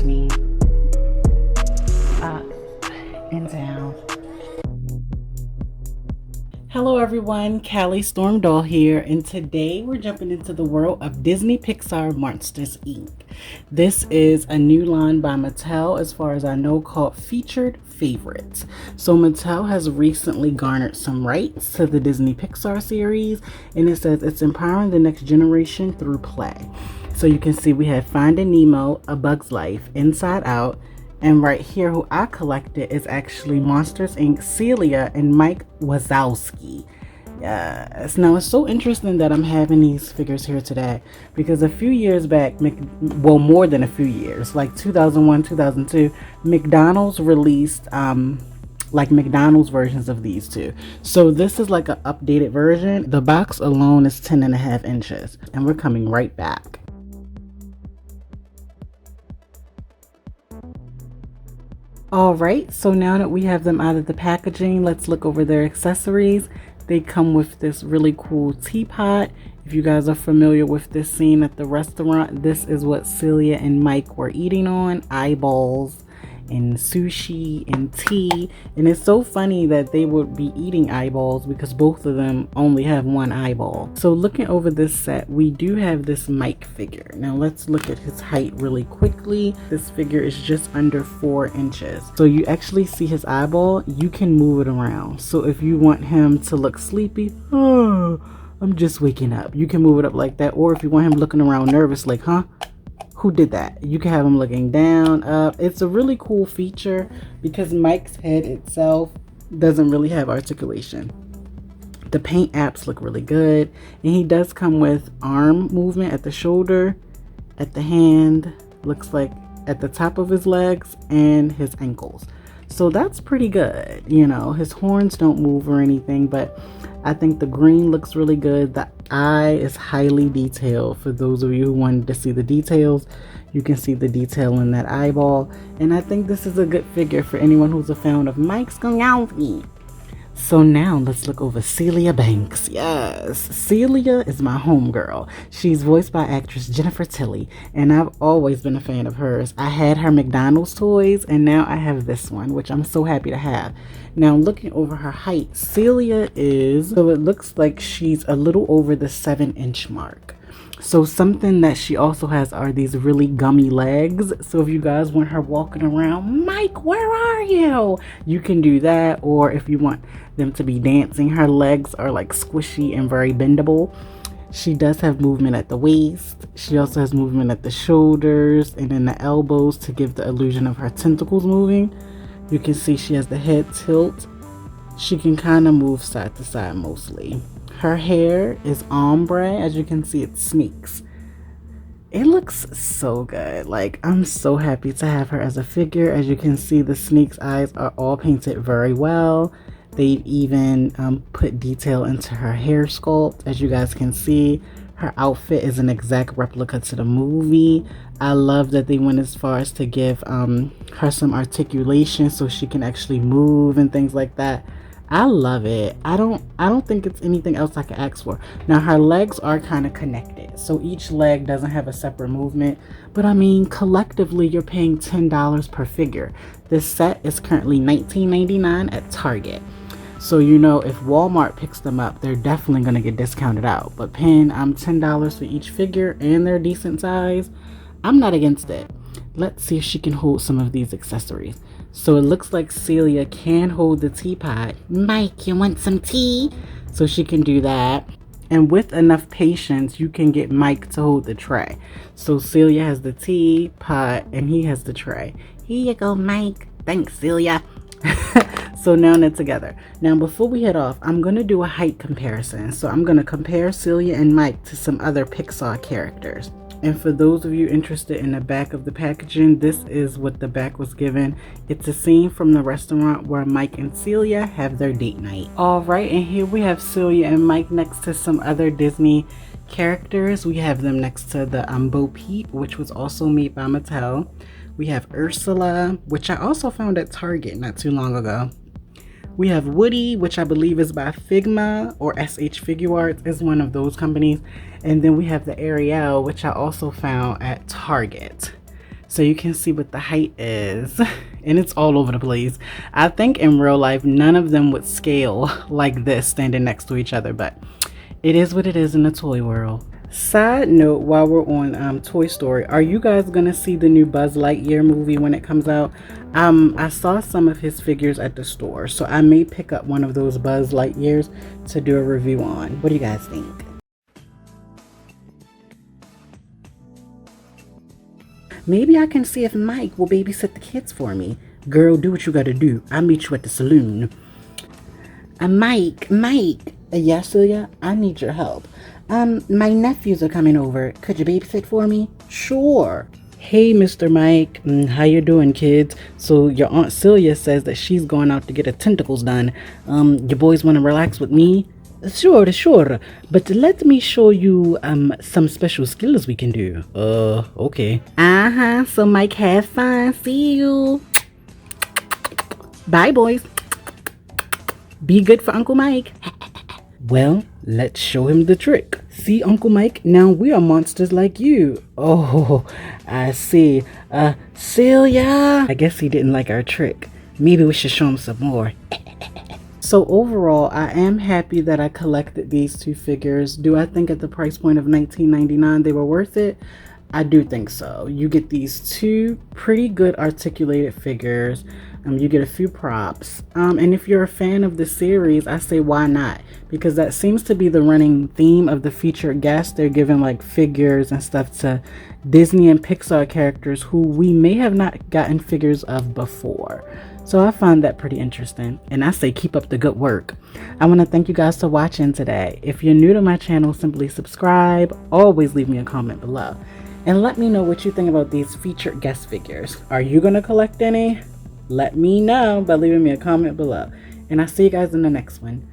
Disney. Up and down. Hello everyone, Callie Stormdoll here, and today we're jumping into the world of Disney Pixar Monsters Inc. This is a new line by Mattel, as far as I know, called Featured Favorites. So Mattel has recently garnered some rights to the Disney Pixar series, and it says it's empowering the next generation through play. So you can see we have Finding Nemo, A Bug's Life, Inside Out, and right here, who I collected is actually Monsters Inc. Celia and Mike Wazowski. Yes. Now, it's so interesting that I'm having these figures here today because a few years back, well, more than a few years, like 2001, 2002, McDonald's released like McDonald's versions of these two. So this is like an updated version. The box alone is 10.5 inches, and we're coming right back. Alright, so now that we have them out of the packaging, let's look over their accessories. They come with this really cool teapot. If you guys are familiar with this scene at the restaurant, this is what Celia and Mike were eating on. Eyeballs and sushi and tea. And it's so funny that they would be eating eyeballs because both of them only have one eyeball. So looking over this set, we do have this Mike figure. Now let's look at his height really quickly. This figure is just under 4 inches. So you actually see his eyeball. You can move it around. So if you want him to look sleepy, oh, I'm just waking up, you can move it up like that. Or if you want him looking around nervous, like, huh? Who did that? You can have him looking down, up. It's a really cool feature because Mike's head itself doesn't really have articulation. The paint apps look really good, and he does come with arm movement at the shoulder, at the hand, looks like at the top of his legs, and his ankles. So that's pretty good. You know, his horns don't move or anything, but I think the green looks really good. The eye is highly detailed. For those of you who wanted to see the details, you can see the detail in that eyeball. And I think this is a good figure for anyone who's a fan of Mike's Wazowski. So now let's look over Celia Banks. Yes, Celia is my homegirl. She's voiced by actress Jennifer Tilly, and I've always been a fan of hers. I had her McDonald's toys, and now I have this one, which I'm so happy to have. Now looking over her height, Celia is, so it looks like she's a little over the 7-inch mark. So something that she also has are these really gummy legs. So if you guys want her walking around, Mike, where are you? You can do that. Or if you want them to be dancing, her legs are like squishy and very bendable. She does have movement at the waist. She also has movement at the shoulders and in the elbows to give the illusion of her tentacles moving. You can see she has the head tilt. She can kind of move side to side mostly. Her hair is ombre. As you can see, it sneaks. It looks so good. Like, I'm so happy to have her as a figure. As you can see, the Sneak's eyes are all painted very well. They've even put detail into her hair sculpt. As you guys can see, her outfit is an exact replica to the movie. I love that they went as far as to give her some articulation so she can actually move and things like that. I love it. I don't think it's anything else I could ask for. Now her legs are kind of connected, so each leg doesn't have a separate movement, but I mean collectively you're paying $10 per figure. This set is currently $19.99 at Target. So you know, if Walmart picks them up, they're definitely going to get discounted out. But paying $10 for each figure and they're decent size, I'm not against it. Let's see if she can hold some of these accessories. So it looks like Celia can hold the teapot. Mike, you want some tea? So she can do that. And with enough patience, you can get Mike to hold the tray. So Celia has the teapot and he has the tray. Here you go, Mike. Thanks, Celia. So now they're together. Now before we head off, I'm going to do a height comparison. So I'm going to compare Celia and Mike to some other Pixar characters. And for those of you interested in the back of the packaging, this is what the back was given. It's a scene from the restaurant where Mike and Celia have their date night. Alright, and here we have Celia and Mike next to some other Disney characters. We have them next to the Bo Peep, which was also made by Mattel. We have Ursula, which I also found at Target not too long ago. We have Woody, which I believe is by Figma, or SH Figure Arts is one of those companies. And then we have the Ariel, which I also found at Target. so you can see what the height is. And it's all over the place. I think in real life none of them would scale like this standing next to each other, but it is what it is in the toy world. Side note, while we're on Toy Story, are you guys gonna see the new Buzz Lightyear movie when it comes out? I saw some of his figures at the store, so I may pick up one of those Buzz Lightyears to do a review on. What do you guys think? Maybe I can see if Mike will babysit the kids for me. Girl, do what you gotta do. I'll meet you at the saloon. Mike. Yes, Celia, I need your help. My nephews are coming over. Could you babysit for me? Sure. Hey, Mr. Mike. How you doing, kids? So your Aunt Celia says that she's going out to get her tentacles done. You boys want to relax with me? Sure. But let me show you some special skills we can do. Okay. So Mike, have fun. See you. Bye, boys. Be good for Uncle Mike. Well, let's show him the trick. See, Uncle Mike, now we are monsters like you. Oh, I see. Celia. I guess he didn't like our trick. Maybe we should show him some more. So overall, I am happy that I collected these two figures. Do I think at the price point of $19.99 they were worth it? I do think so. You get these two pretty good articulated figures. You get a few props. And if you're a fan of the series, I say why not? Because that seems to be the running theme of the featured guests. They're giving like figures and stuff to Disney and Pixar characters who we may have not gotten figures of before. So I find that pretty interesting. And I say keep up the good work. I want to thank you guys for watching today. If you're new to my channel, simply subscribe. Always leave me a comment below. And let me know what you think about these featured guest figures. Are you going to collect any? Let me know by leaving me a comment below. And I'll see you guys in the next one.